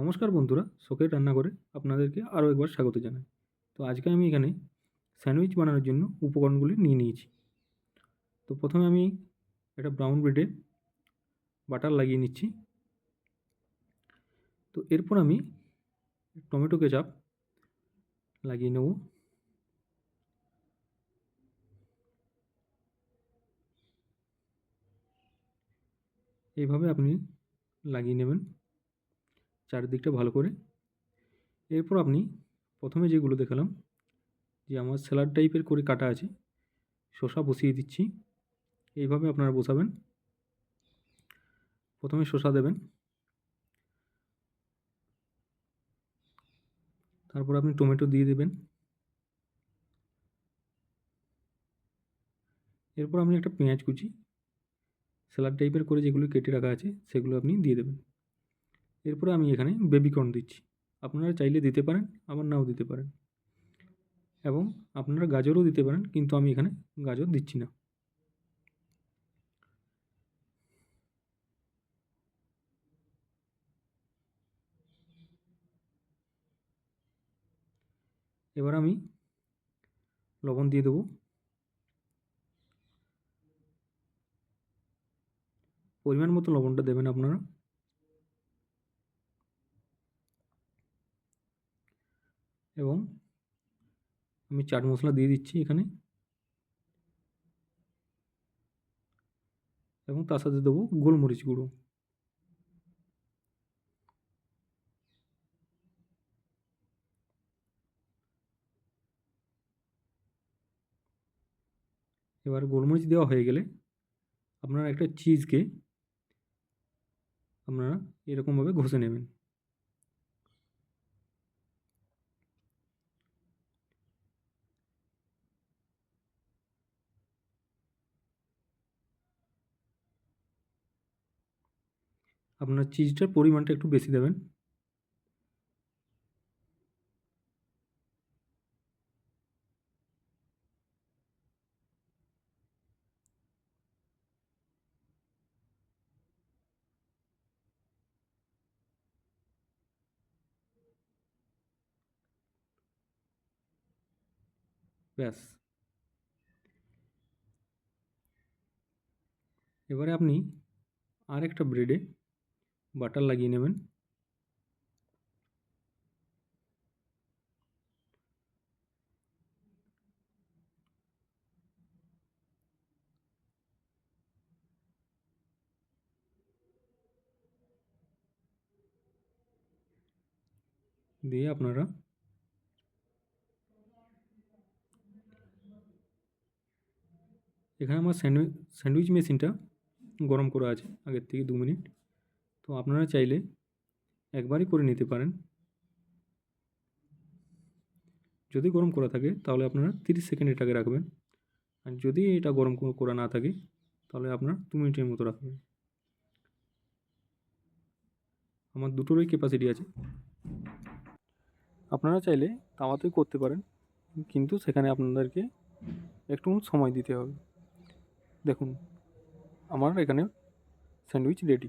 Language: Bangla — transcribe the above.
নমস্কার বন্ধুরা, শখের রান্নাঘরে আপনাদেরকে আরও একবার স্বাগত জানাই। তো আজকে আমি এখানে স্যান্ডউইচ বানানোর জন্য উপকরণগুলি নিয়ে নিয়েছি। তো প্রথমে আমি একটা ব্রাউন ব্রেডে বাটার লাগিয়ে নিচ্ছি। তো এরপর আমি টমেটো কেচাপ লাগিয়ে নেব। এইভাবে আপনি লাগিয়ে নেবেন চারিদিকটা ভালো করে। এরপর আপনি প্রথমে যেগুলো দেখালাম যে আমার স্যালাড টাইপের করে কাটা আছে, শসা বসিয়ে দিচ্ছি। এইভাবে আপনারা বসাবেন। প্রথমে শসা দেবেন, তারপর আপনি টমেটো দিয়ে দেবেন। এরপর আপনি একটা পেঁয়াজ কুচি স্যালাড টাইপের করে যেগুলো কেটে রাখা আছে সেগুলো আপনি দিয়ে দেবেন। এরপরে আমি এখানে বেবিকর্ন দিচ্ছি। আপনারা চাইলে দিতে পারেন, আবার নাও দিতে পারেন, এবং আপনারা গাজরও দিতে পারেন, কিন্তু আমি এখানে গাজর দিচ্ছি না। এবার আমি লবণ দিয়ে দেবো। পরিমাণ মতো লবণটা দেবেন আপনারা। এবং আমি চাট মশলা দিয়ে দিচ্ছি এখানে, এবং তার সাথে দেবো গোলমরিচ গুঁড়ো। এবার গোলমরিচ দেওয়া হয়ে গেলে আপনারা একটা চিজকে আপনারা এরকমভাবে ঘষে নেবেন। আপনার চিজটার পরিমাণটা একটু বেশি দেবেন। ব্যাস। এবারে আপনি আরেকটা ব্রেডে বাটার লাগিয়ে নেবেন। দিয়ে আপনারা এখানে আমার স্যান্ডউইচ মেশিনটা গরম করা আছে আগের থেকে 2 মিনিট। তো আপনারা চাইলে একবারই করে নিতে পারেন। যদি গরম করা থাকে তাহলে আপনারা 30 সেকেন্ড এটাকে রাখবেন, আর যদি এটা গরম করা না থাকে তাহলে আপনার 2 মিনিটের মতো রাখবেন। আমার দুটোরই ক্যাপাসিটি আছে। আপনারা চাইলে তাওয়াতেও করতে পারেন, কিন্তু সেখানে আপনাদেরকে একটু সময় দিতে হবে। দেখুন, আমার এখানে স্যান্ডউইচ রেডি।